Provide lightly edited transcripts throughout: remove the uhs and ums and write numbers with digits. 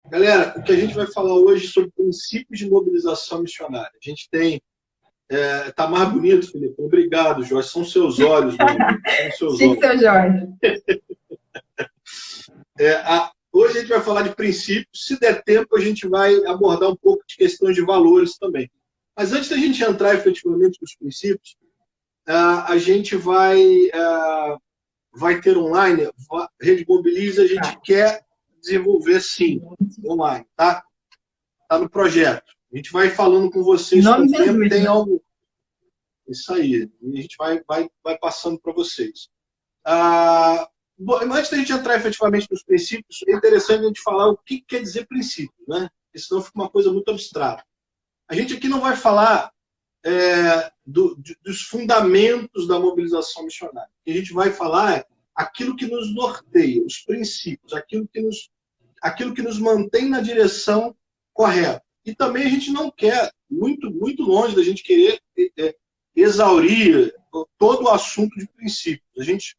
Galera, o que a gente vai falar hoje sobre princípios de mobilização missionária. A gente tem. Tá mais bonito, Felipe. Obrigado, Jorge. São seus olhos, meu amigo. São seus Chique, olhos. seu Jorge. Hoje a gente vai falar de princípios. Se der tempo, a gente vai abordar um pouco de questões de valores também. Mas antes da gente entrar efetivamente nos princípios, a gente vai ter online. Rede Mobiliza, a gente quer desenvolver sim, online, tá? Está no projeto. A gente vai falando com Em vocês com nome o de tempo, Jesus, tem né? algo. Isso aí. E a gente vai passando para vocês. Ah, bom, antes da gente entrar efetivamente nos princípios, é interessante a gente falar o que quer dizer princípio, né? Porque senão fica uma coisa muito abstrata. A gente aqui não vai falar dos fundamentos da mobilização missionária. O que a gente vai falar é aquilo que nos norteia, os princípios, aquilo que nos mantém na direção correta. E também a gente não quer, muito, muito longe da gente querer exaurir todo o assunto de princípios.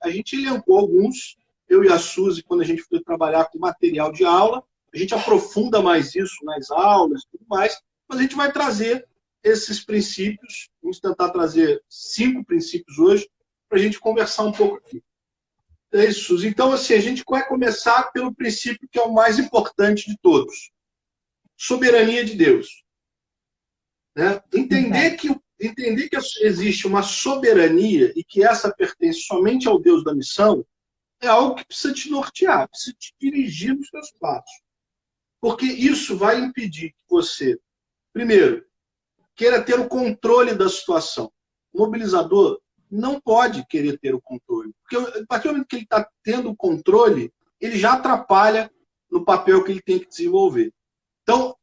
A gente elencou alguns, eu e a Suzy, quando a gente foi trabalhar com material de aula, a gente aprofunda mais isso nas aulas e tudo mais, mas a gente vai trazer esses princípios, vamos tentar trazer 5 princípios hoje, para a gente conversar um pouco aqui. É isso. Então, assim, a gente vai começar pelo princípio que é o mais importante de todos. Soberania de Deus. Né? Entender que existe uma soberania e que essa pertence somente ao Deus da missão é algo que precisa te nortear, precisa te dirigir nos seus passos. Porque isso vai impedir que você, primeiro, queira ter o controle da situação. O mobilizador não pode querer ter o controle. Porque a partir do momento que ele está tendo o controle, ele já atrapalha no papel que ele tem que desenvolver. Então,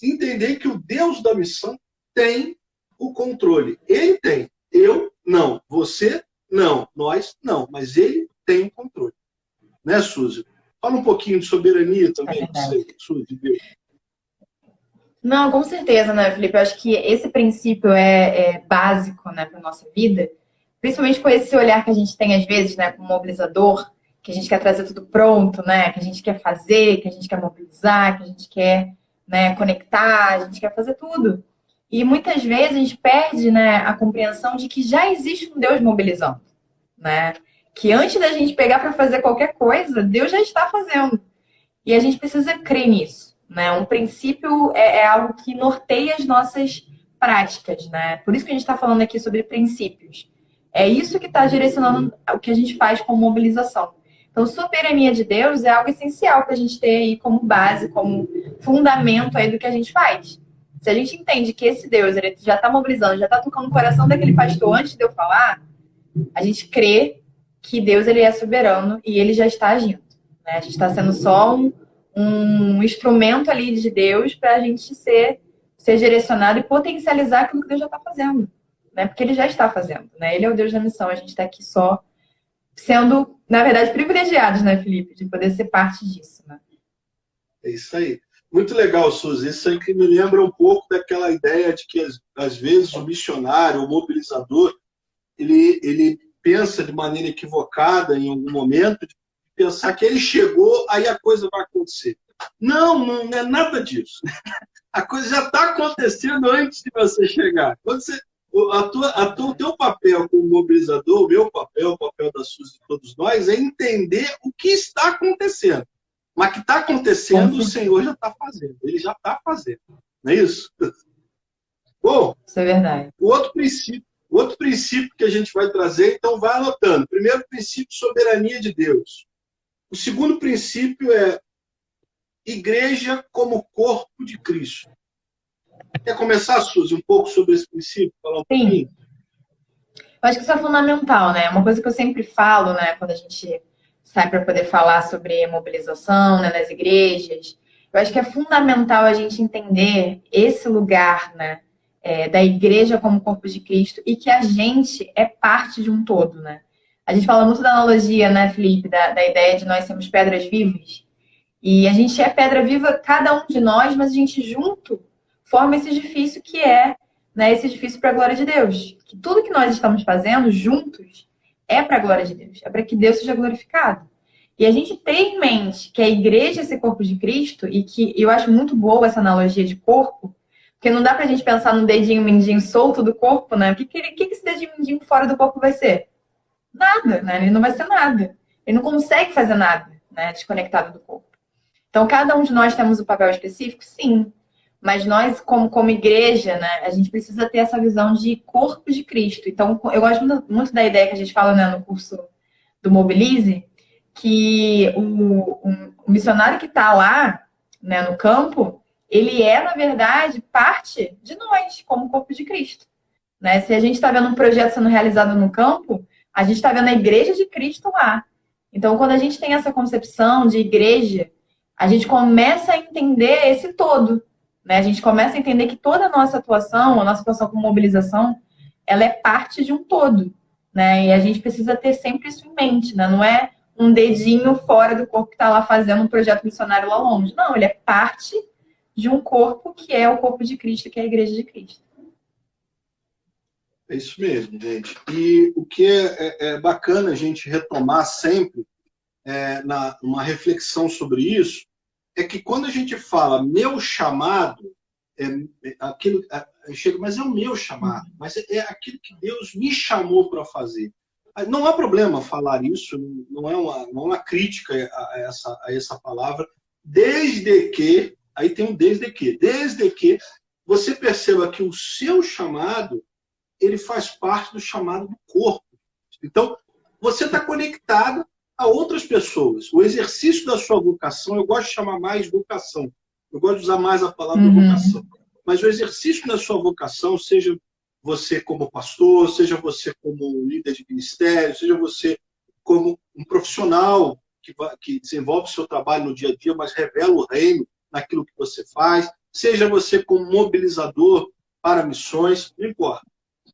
entender que o Deus da missão tem o controle. Ele tem. Eu, não. Você, não. Nós, não. Mas ele tem o controle. Né, Suzy? Fala um pouquinho de soberania É também, verdade. Suzy. Não, com certeza, né, Felipe? Eu acho que esse princípio é básico, né, para nossa vida, principalmente com esse olhar que a gente tem às vezes, né, como mobilizador, que a gente quer trazer tudo pronto, né, que a gente quer fazer, que a gente quer mobilizar, que a gente quer, né, conectar, a gente quer fazer tudo. E muitas vezes a gente perde, né, a compreensão de que já existe um Deus mobilizando, né? Que antes da gente pegar para fazer qualquer coisa, Deus já está fazendo. E a gente precisa crer nisso, né? Um princípio é algo que norteia as nossas práticas, né? Por isso que a gente está falando aqui sobre princípios. É isso que está direcionando o que a gente faz com mobilização. Então, soberania de Deus é algo essencial para a gente ter aí como base, como fundamento aí do que a gente faz. Se a gente entende que esse Deus ele já está mobilizando, já está tocando o coração daquele pastor antes de eu falar, a gente crê que Deus ele é soberano e ele já está agindo. Né? A gente está sendo só um instrumento ali de Deus para a gente ser direcionado e potencializar aquilo que Deus já está fazendo. Né? Porque ele já está fazendo. Né? Ele é o Deus da missão. A gente está aqui só sendo, na verdade, privilegiados, né, Felipe? De poder ser parte disso. Né? É isso aí. Muito legal, Suzy. Isso aí que me lembra um pouco daquela ideia de que, às vezes, o missionário, o mobilizador, ele pensa de maneira equivocada em algum momento, de pensar que ele chegou, aí a coisa vai acontecer. Não, não é nada disso. A coisa já está acontecendo antes de você chegar. Quando você, o teu papel como mobilizador, o meu papel, o papel da Suzy de todos nós, é entender o que está acontecendo. Mas que está acontecendo, o Senhor já está fazendo. Ele já está fazendo. Não é isso? Bom, Isso é verdade. o outro princípio que a gente vai trazer, então vai anotando. Primeiro princípio, soberania de Deus. O segundo princípio é igreja como corpo de Cristo. Quer começar, Suzy, um pouco sobre esse princípio? Falar um Sim. pouquinho? Eu acho que isso é fundamental, né? Uma coisa que eu sempre falo, né, quando a gente sai para poder falar sobre mobilização, né, nas igrejas, eu acho que é fundamental a gente entender esse lugar, né, da igreja como corpo de Cristo e que a gente é parte de um todo, né? A gente fala muito da analogia, né, Felipe, da ideia de nós sermos pedras vivas. E a gente é pedra viva, cada um de nós, mas a gente junto forma esse edifício que é, né, esse edifício para a glória de Deus. Que tudo que nós estamos fazendo juntos é para a glória de Deus, é para que Deus seja glorificado. E a gente tem em mente que a igreja é esse corpo de Cristo, e que eu acho muito boa essa analogia de corpo, porque não dá pra gente pensar no dedinho mindinho solto do corpo, né? O que esse dedinho mindinho fora do corpo vai ser? Nada, né? Ele não vai ser nada. Ele não consegue fazer nada, né? Desconectado do corpo. Então, cada um de nós temos um papel específico? Sim. Mas nós, como igreja, né, a gente precisa ter essa visão de corpo de Cristo. Então, eu gosto muito da ideia que a gente fala, né, no curso do Mobilize, que o missionário que está lá, né, no campo, ele é, na verdade, parte de nós, como corpo de Cristo. Né? Se a gente está vendo um projeto sendo realizado no campo, a gente está vendo a igreja de Cristo lá. Então, quando a gente tem essa concepção de igreja, a gente começa a entender esse todo. Né? A gente começa a entender que toda a nossa atuação com mobilização, ela é parte de um todo. Né? E a gente precisa ter sempre isso em mente. Né? Não é um dedinho fora do corpo que está lá fazendo um projeto missionário lá longe. Não, ele é parte de um corpo que é o corpo de Cristo, que é a igreja de Cristo. É isso mesmo, gente. E o que é bacana a gente retomar sempre numa reflexão sobre isso, é que quando a gente fala meu chamado, chega, mas é o meu chamado, mas é aquilo que Deus me chamou para fazer. Não há problema falar isso, não é uma crítica a essa palavra, desde que, aí tem um desde que você perceba que o seu chamado, ele faz parte do chamado do corpo. Então, você está conectado a outras pessoas. O exercício da sua vocação, eu gosto de chamar mais vocação. Eu gosto de usar mais a palavra vocação. Mas o exercício da sua vocação, seja você como pastor, seja você como líder de ministério, seja você como um profissional que desenvolve o seu trabalho no dia a dia, mas revela o reino naquilo que você faz, seja você como mobilizador para missões, não importa.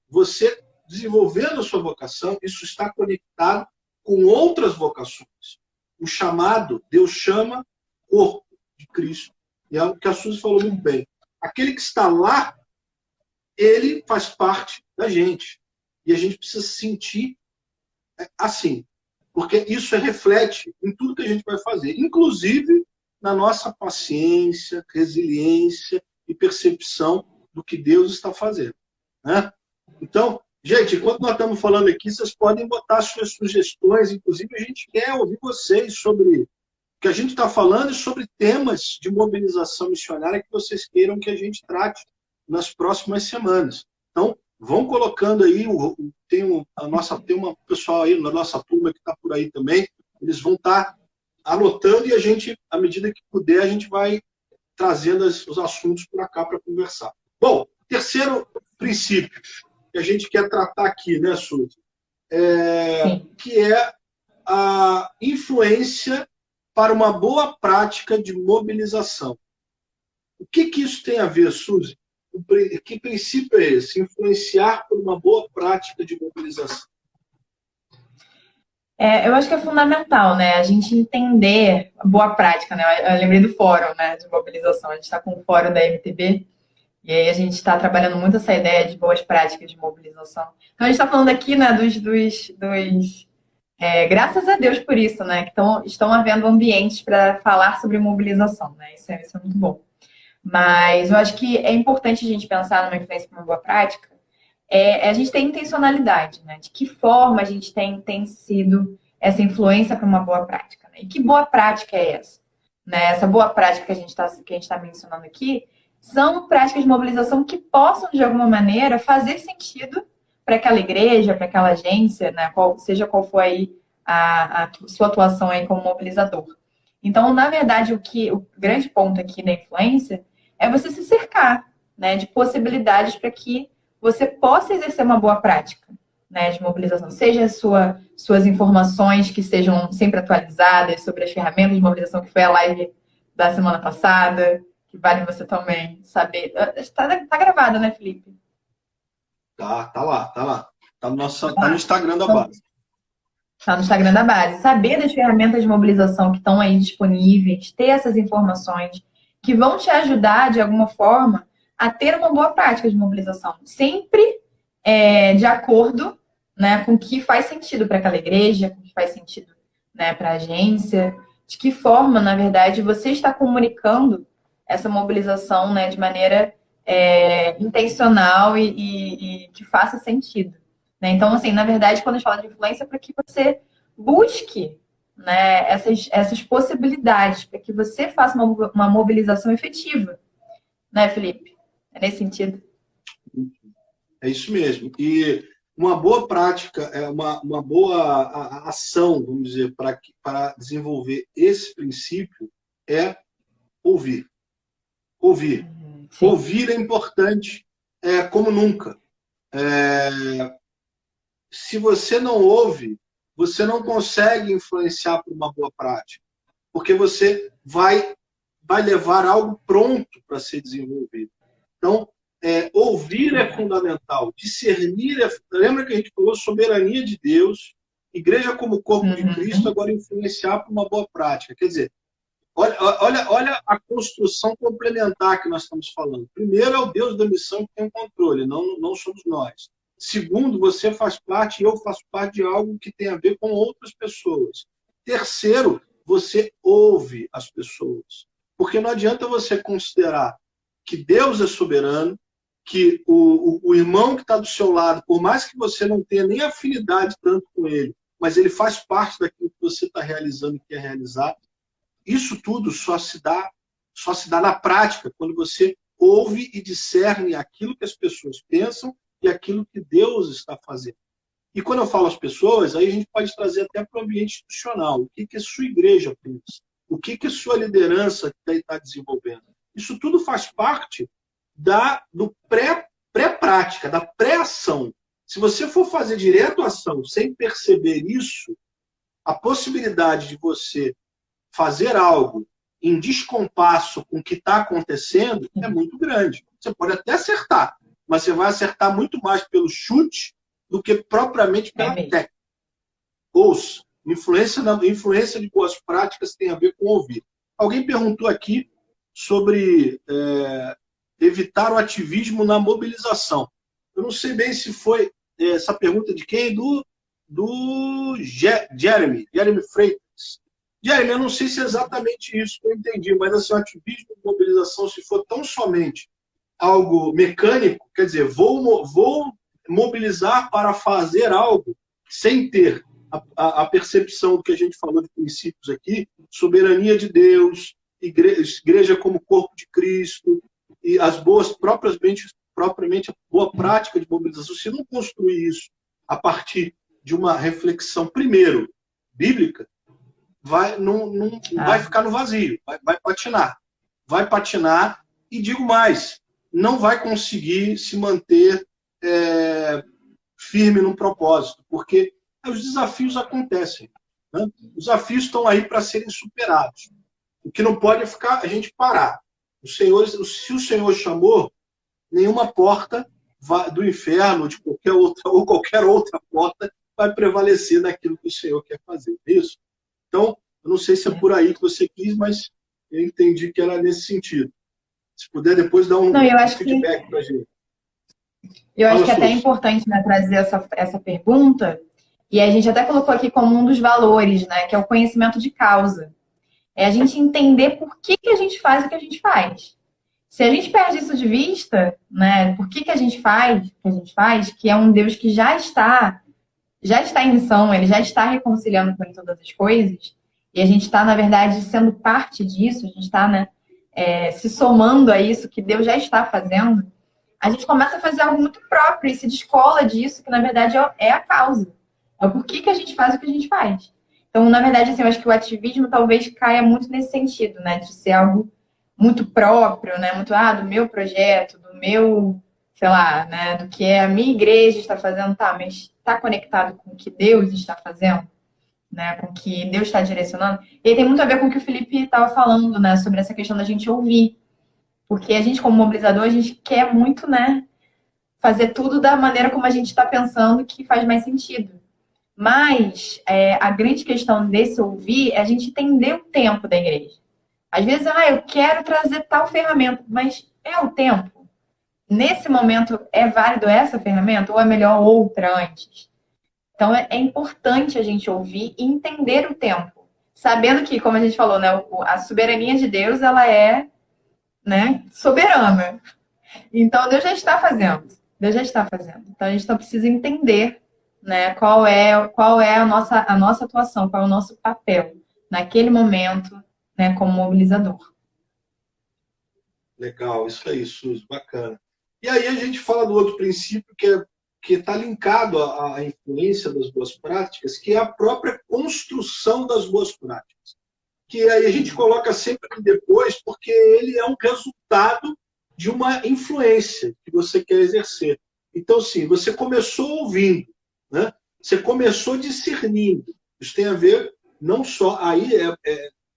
Você desenvolvendo a sua vocação, isso está conectado com outras vocações. O chamado, Deus chama corpo de Cristo. E é o que a Suzy falou muito bem. Aquele que está lá, ele faz parte da gente. E a gente precisa se sentir assim. Porque isso reflete em tudo que a gente vai fazer. Inclusive na nossa paciência, resiliência e percepção do que Deus está fazendo. Né? Então, gente, enquanto nós estamos falando aqui, vocês podem botar suas sugestões. Inclusive, a gente quer ouvir vocês sobre o que a gente está falando e sobre temas de mobilização missionária que vocês queiram que a gente trate nas próximas semanas. Então, vão colocando aí, tem uma pessoal aí na nossa turma que está por aí também, eles vão estar anotando e a gente, à medida que puder, a gente vai trazendo os assuntos para cá para conversar. Bom, terceiro princípio que a gente quer tratar aqui, né, Suzy? Que é a influência para uma boa prática de mobilização. O que isso tem a ver, Suzy? Que princípio é esse? Influenciar por uma boa prática de mobilização. Eu acho que é fundamental, né? A gente entender a boa prática, né? Eu lembrei do fórum, né, de mobilização. A gente está com o fórum da MTB e aí a gente está trabalhando muito essa ideia de boas práticas de mobilização. Então, a gente está falando aqui, né, graças a Deus por isso, né? Que estão havendo ambientes para falar sobre mobilização, né? Isso é muito bom. Mas eu acho que é importante a gente pensar numa influência para uma boa prática. A gente ter intencionalidade, né? De que forma a gente tem sido essa influência para uma boa prática. Né? E que boa prática é essa? Né? Essa boa prática que a gente está mencionando aqui são práticas de mobilização que possam, de alguma maneira, fazer sentido para aquela igreja, para aquela agência, né? Seja qual for aí a sua atuação aí como mobilizador. Então, na verdade, o grande ponto aqui da influência é você se cercar, né, de possibilidades para que você possa exercer uma boa prática, né, de mobilização. Seja suas informações que estejam sempre atualizadas sobre as ferramentas de mobilização, que foi a live da semana passada, que vale você também saber. Tá gravada, né, Felipe? Tá lá. Tá no Instagram da base. Tá no Instagram da base. Saber das ferramentas de mobilização que estão aí disponíveis, ter essas informações que vão te ajudar, de alguma forma, a ter uma boa prática de mobilização. Sempre de acordo, né, com o que faz sentido para aquela igreja, com o que faz sentido, né, para a agência? De que forma, na verdade, você está comunicando essa mobilização, né, de maneira intencional e que faça sentido, né? Então, assim, na verdade, quando a gente fala de influência, é para que você busque, né, essas possibilidades, para que você faça uma mobilização efetiva, né, Felipe? É nesse sentido. É isso mesmo. E uma boa prática, uma boa ação, vamos dizer, para desenvolver esse princípio é ouvir. Ouvir. Sim. Ouvir é importante, como nunca. Se você não ouve, você não consegue influenciar por uma boa prática, porque você vai levar algo pronto para ser desenvolvido. Então, ouvir é fundamental, discernir Lembra que a gente falou soberania de Deus, igreja como corpo de Cristo, agora influenciar por uma boa prática. Quer dizer, olha a construção complementar que nós estamos falando. Primeiro, é o Deus da missão que tem o controle, não somos nós. Segundo, você faz parte e eu faço parte de algo que tem a ver com outras pessoas. Terceiro, você ouve as pessoas. Porque não adianta você considerar que Deus é soberano, que o irmão que está do seu lado, por mais que você não tenha nem afinidade tanto com ele, mas ele faz parte daquilo que você está realizando e quer realizar. Isso tudo só se dá na prática, quando você ouve e discerne aquilo que as pessoas pensam e aquilo que Deus está fazendo. E quando eu falo às pessoas, aí a gente pode trazer até para o ambiente institucional. O que a sua igreja pensa? O que a sua liderança está desenvolvendo? Isso tudo faz parte do pré-prática, da pré-ação. Se você for fazer direto a ação sem perceber isso, a possibilidade de você fazer algo em descompasso com o que está acontecendo é muito grande. Você pode até acertar, mas você vai acertar muito mais pelo chute do que propriamente pela técnica. Ouça. Influência de boas práticas tem a ver com ouvir. Alguém perguntou aqui sobre evitar o ativismo na mobilização. Eu não sei bem se foi essa pergunta de quem? Do Jeremy Freitas. Jeremy, eu não sei se é exatamente isso que eu entendi, mas assim, o ativismo de mobilização, se for tão somente algo mecânico, quer dizer, vou mobilizar para fazer algo sem ter a percepção do que a gente falou de princípios aqui, soberania de Deus, igreja como corpo de Cristo, e as boas, propriamente a boa prática de mobilização. Se não construir isso a partir de uma reflexão, primeiro, bíblica, vai ficar no vazio, vai patinar. Vai patinar e, digo mais, não vai conseguir se manter firme no propósito, porque os desafios acontecem. Né? Os desafios estão aí para serem superados. O que não pode é a gente parar. Se o Senhor chamou, nenhuma porta do inferno, de qualquer outra porta, vai prevalecer daquilo que o Senhor quer fazer. É isso? Então, eu não sei se é por aí que você quis, mas eu entendi que era nesse sentido. Se puder depois dar um feedback para a gente. Eu acho que é até importante, né, trazer essa pergunta, e a gente até colocou aqui como um dos valores, né, que é o conhecimento de causa. É a gente entender por que a gente faz o que a gente faz. Se a gente perde isso de vista, né, por que a gente faz o que a gente faz, que é um Deus que já está em missão, ele já está reconciliando com todas as coisas, e a gente está, na verdade, sendo parte disso, a gente está, né, se somando a isso que Deus já está fazendo, a gente começa a fazer algo muito próprio e se descola disso, que na verdade é a causa. É o porquê que a gente faz o que a gente faz. Então, na verdade, assim, eu acho que o ativismo talvez caia muito nesse sentido, né? De ser algo muito próprio, né? Muito, do meu projeto, do meu, sei lá, né? Do que a minha igreja está fazendo, mas está conectado com o que Deus está fazendo, né? Com o que Deus está direcionando. E aí tem muito a ver com o que o Felipe estava falando, né? Sobre essa questão da gente ouvir. Porque a gente, como mobilizador, a gente quer muito, né, fazer tudo da maneira como a gente está pensando que faz mais sentido. Mas a grande questão desse ouvir é a gente entender o tempo da igreja. Às vezes, eu quero trazer tal ferramenta, mas é o tempo? Nesse momento, é válido essa ferramenta ou é melhor outra antes? Então, é importante a gente ouvir e entender o tempo. Sabendo que, como a gente falou, né, a soberania de Deus, ela é, né, soberana. Então, Deus já está fazendo. Deus já está fazendo. Então, a gente só precisa entender, né, qual é a nossa atuação, qual é o nosso papel naquele momento, né, como mobilizador. Legal, isso aí, Suzy, bacana. E aí a gente fala do outro princípio que está linkado à influência das boas práticas, que é a própria construção das boas práticas. Que aí a gente coloca sempre depois, porque ele é um resultado de uma influência que você quer exercer. Então, sim, você começou ouvindo, né? Você começou discernindo. Isso tem a ver não só... Aí,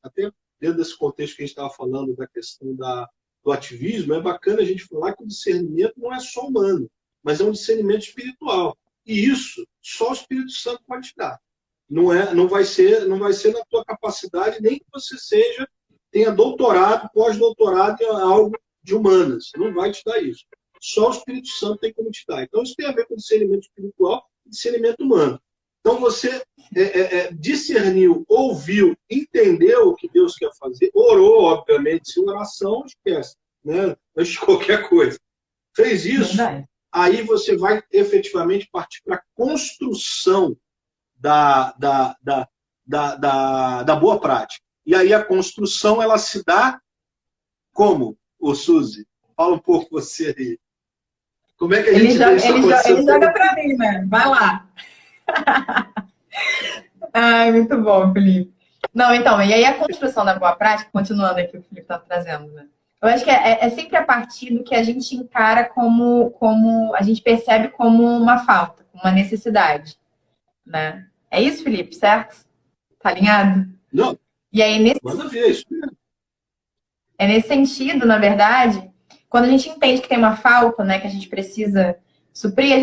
até dentro desse contexto que a gente estava falando da questão do ativismo, é bacana a gente falar que o discernimento não é só humano, mas é um discernimento espiritual. E isso só o Espírito Santo pode te dar. Não vai ser na tua capacidade, nem que você tenha doutorado, pós-doutorado em algo de humanas. Não vai te dar isso. Só o Espírito Santo tem como te dar. Então, isso tem a ver com discernimento espiritual e discernimento humano. Então, você discerniu, ouviu, entendeu o que Deus quer fazer, orou, obviamente, se oração, esquece, né? Antes de qualquer coisa. Fez isso, aí você vai efetivamente partir para a construção da boa prática. E aí a construção, ela se dá como, ô Suzy? Fala um pouco você aí. Como é que a gente vê isso acontecendo? Ele joga para mim, né? Vai lá. Ai, muito bom, Felipe. Não, então, e aí a construção da boa prática, continuando aqui o que o Felipe está trazendo, né? Eu acho que é sempre a partir do que a gente encara como a gente percebe como uma falta, como uma necessidade, né? É isso, Felipe, certo? Tá alinhado? Não. E aí, manda ver isso mesmo. É nesse sentido, na verdade, quando a gente entende que tem uma falta, né, que a gente precisa suprir, a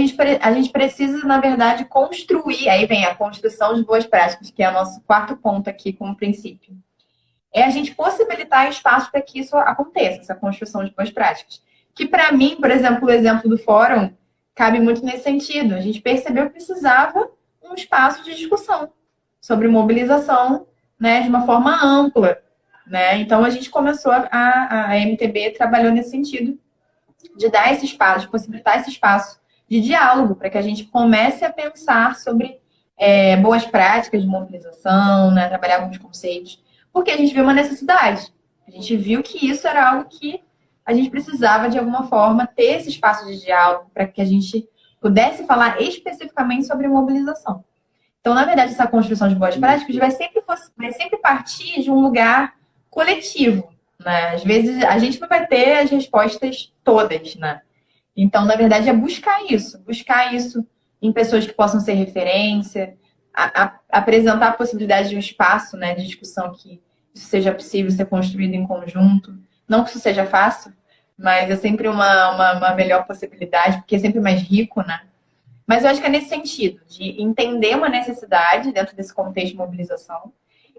gente precisa, na verdade, construir. Aí vem a construção de boas práticas, que é o nosso quarto ponto aqui como princípio. É a gente possibilitar espaço para que isso aconteça, essa construção de boas práticas. Que, para mim, por exemplo, o exemplo do fórum cabe muito nesse sentido. A gente percebeu que precisava um espaço de discussão sobre mobilização, né, de uma forma ampla, né? Então, a gente começou, a MTB trabalhou nesse sentido de dar esse espaço, de possibilitar esse espaço de diálogo, para que a gente comece a pensar sobre boas práticas de mobilização, né, trabalhar alguns conceitos, porque a gente viu uma necessidade. A gente viu que isso era algo que a gente precisava, de alguma forma, ter esse espaço de diálogo para que a gente pudesse falar especificamente sobre mobilização. Então, na verdade, essa construção de boas práticas vai sempre partir de um lugar coletivo, né? Às vezes, a gente não vai ter as respostas todas, né? Então, na verdade, é buscar isso em pessoas que possam ser referência, apresentar a possibilidade de um espaço, né, de discussão que isso seja possível ser construído em conjunto. Não que isso seja fácil, mas é sempre uma melhor possibilidade, porque é sempre mais rico, né? Mas eu acho que é nesse sentido, de entender uma necessidade dentro desse contexto de mobilização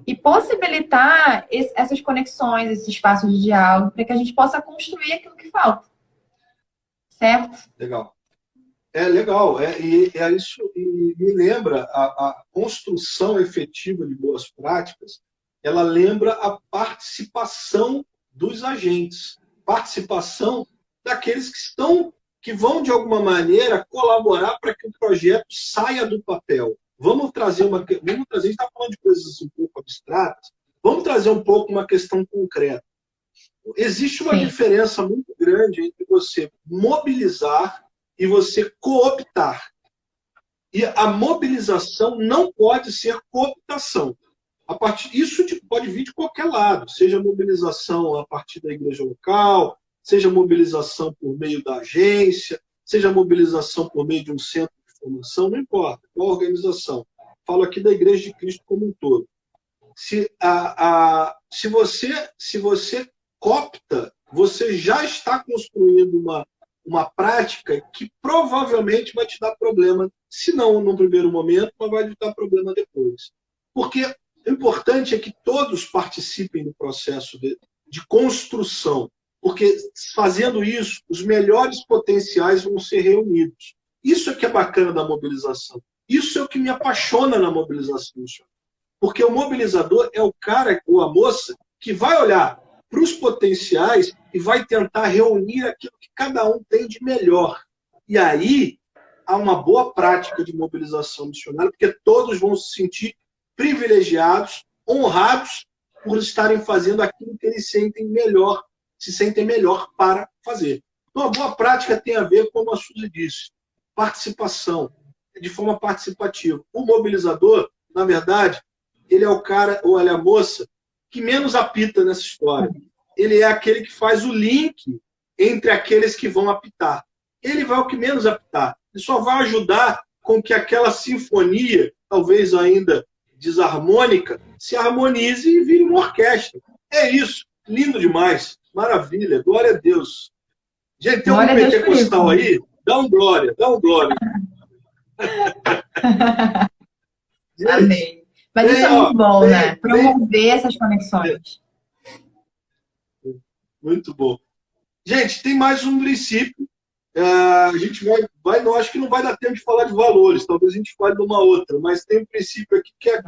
e possibilitar essas conexões, esse espaço de diálogo, para que a gente possa construir aquilo que falta. Certo? Legal. Legal. E me lembra a construção efetiva de boas práticas, ela lembra a participação dos agentes, participação daqueles que vão, de alguma maneira, colaborar para que o projeto saia do papel. Vamos trazer, a gente está falando de coisas um pouco abstratas, vamos trazer um pouco uma questão concreta. Existe uma diferença muito grande entre você mobilizar e você cooptar. E a mobilização não pode ser cooptação. Isso pode vir de qualquer lado, seja mobilização a partir da igreja local, seja mobilização por meio da agência, seja mobilização por meio de um centro de formação, não importa, qual organização. Falo aqui da Igreja de Cristo como um todo. Se você coopta, você já está construindo uma prática que provavelmente vai te dar problema, se não no primeiro momento, mas vai te dar problema depois. Porque o importante é que todos participem do processo de construção, porque fazendo isso, os melhores potenciais vão ser reunidos. Isso é que é bacana da mobilização. Isso é o que me apaixona na mobilização missionária. Porque o mobilizador é o cara ou a moça que vai olhar para os potenciais e vai tentar reunir aquilo que cada um tem de melhor. E aí há uma boa prática de mobilização missionária, porque todos vão se sentir privilegiados, honrados por estarem fazendo aquilo que eles se sentem melhor para fazer. Então, a boa prática tem a ver, como a Suzy disse, participação, de forma participativa. O mobilizador, na verdade, ele é o cara ou ela é a moça que menos apita nessa história. Ele é aquele que faz o link entre aqueles que vão apitar. Ele vai o que menos apitar. Ele só vai ajudar com que aquela sinfonia, talvez ainda desarmônica, se harmonize e vire uma orquestra. É isso. Lindo demais. Maravilha. Glória a Deus. Gente, tem um pentecostal aí? Dá um glória, dá um glória. Gente, amém. Mas isso é muito bom, né? Promover essas conexões. Muito bom. Gente, tem mais um princípio. A gente vai, não acho que não vai dar tempo de falar de valores, talvez a gente fale de uma outra, mas tem um princípio aqui que é.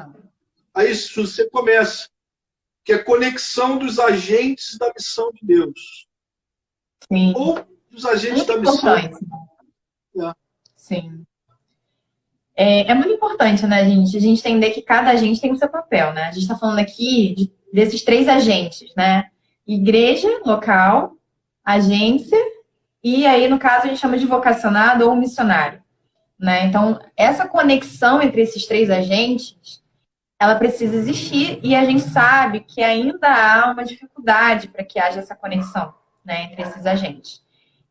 Aí você começa, que é a conexão dos agentes da missão de Deus. Sim. Ou dos agentes muito da missão. Sim. É muito importante, né, gente? A gente entender que cada agente tem o seu papel, né? A gente está falando aqui desses 3 agentes, né? Igreja local, agência, e aí, no caso, a gente chama de vocacionado ou missionário, né? Então, essa conexão entre esses 3 agentes, ela precisa existir e a gente sabe que ainda há uma dificuldade para que haja essa conexão, né, entre esses agentes.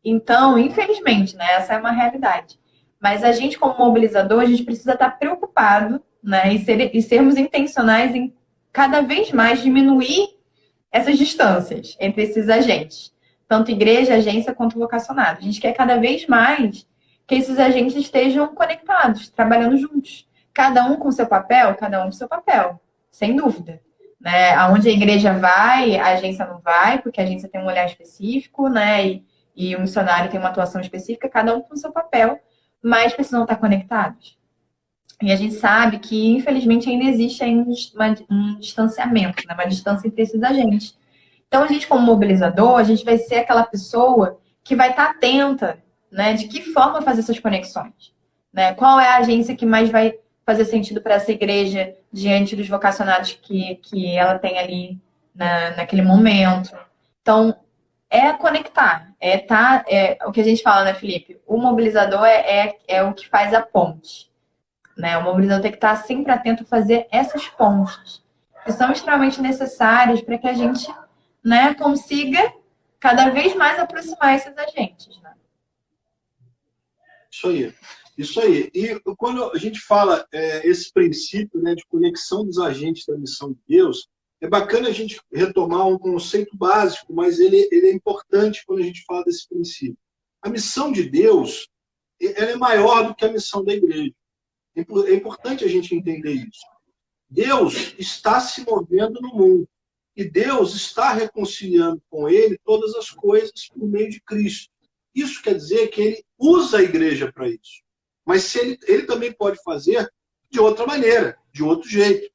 Então, infelizmente, né, essa é uma realidade. Mas a gente, como mobilizador, a gente precisa estar preocupado, né, e sermos intencionais em cada vez mais diminuir essas distâncias entre esses agentes. Tanto igreja, agência, quanto vocacionado. A gente quer cada vez mais que esses agentes estejam conectados, trabalhando juntos. Cada um com seu papel, cada um com seu papel. Sem dúvida. Né? Aonde a igreja vai, a agência não vai, porque a agência tem um olhar específico, né? E o missionário tem uma atuação específica, cada um com seu papel, mas precisam estar conectados. E a gente sabe que, infelizmente, ainda existe um distanciamento, né? Uma distância entre esses agentes. Então, a gente, como mobilizador, a gente vai ser aquela pessoa que vai estar atenta, né? De que forma fazer essas conexões. Né? Qual é a agência que mais vai fazer sentido para essa igreja diante dos vocacionados que ela tem ali naquele momento. Então, é conectar. É o que a gente fala, né, Felipe? O mobilizador é o que faz a ponte. Né? O mobilizador tem que estar sempre atento a fazer essas pontes, que são extremamente necessárias para que a gente, né, consiga cada vez mais aproximar esses agentes. Né? Isso aí. E quando a gente fala esse princípio, né, de conexão dos agentes da missão de Deus, é bacana a gente retomar um conceito básico, mas ele é importante quando a gente fala desse princípio. A missão de Deus, ela é maior do que a missão da igreja. É importante a gente entender isso. Deus está se movendo no mundo. E Deus está reconciliando com ele todas as coisas por meio de Cristo. Isso quer dizer que ele usa a igreja para isso. Mas se ele também pode fazer de outra maneira, de outro jeito.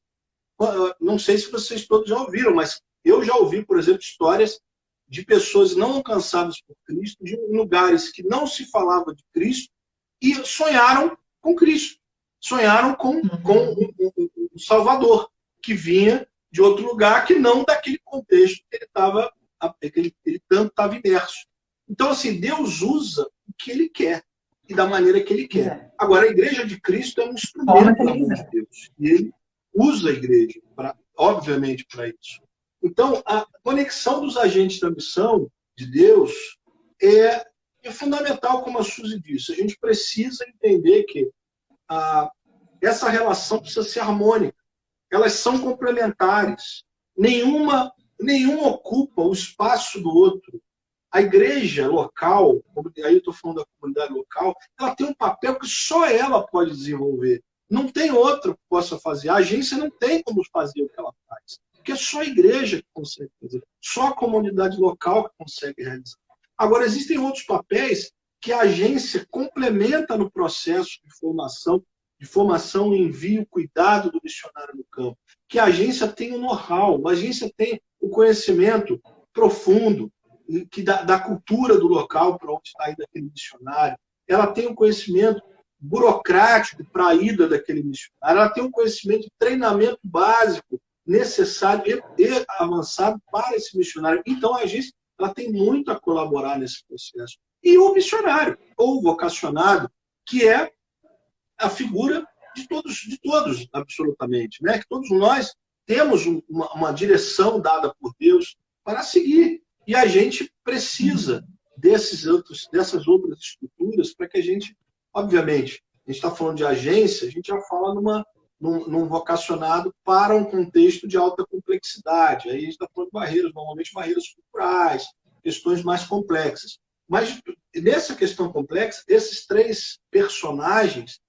Não sei se vocês todos já ouviram, mas eu já ouvi, por exemplo, histórias de pessoas não alcançadas por Cristo, de lugares que não se falava de Cristo, e sonharam com Cristo. Sonharam com um Salvador, que vinha de outro lugar, que não daquele contexto que ele tanto estava imerso. Então, assim, Deus usa o que ele quer e da maneira que ele quer. Agora, a igreja de Cristo é um instrumento da mão de Deus. E ele usa a igreja, obviamente, para isso. Então, a conexão dos agentes da missão de Deus é fundamental, como a Suzy disse. A gente precisa entender que essa relação precisa ser harmônica. Elas são complementares. Nenhuma ocupa o espaço do outro. A igreja local, aí eu estou falando da comunidade local, ela tem um papel que só ela pode desenvolver. Não tem outro que possa fazer. A agência não tem como fazer o que ela faz. Porque é só a igreja que consegue fazer. Só a comunidade local que consegue realizar. Agora, existem outros papéis que a agência complementa no processo de formação de formação, envio, cuidado do missionário no campo. Que a agência tem o know-how, a agência tem o conhecimento profundo da cultura do local para onde está indo aquele missionário. Ela tem um conhecimento burocrático para a ida daquele missionário. Ela tem um conhecimento de treinamento básico necessário e avançado para esse missionário. Então, a agência ela tem muito a colaborar nesse processo. E o missionário, ou o vocacionado, que é a figura de todos absolutamente, né? Que todos nós temos uma direção dada por Deus para seguir. E a gente precisa dessas outras estruturas para que a gente, obviamente, a gente está falando de agência, a gente já fala num vocacionado para um contexto de alta complexidade. Aí a gente está falando de barreiras, normalmente barreiras culturais, questões mais complexas. Mas nessa questão complexa, esses três personagens,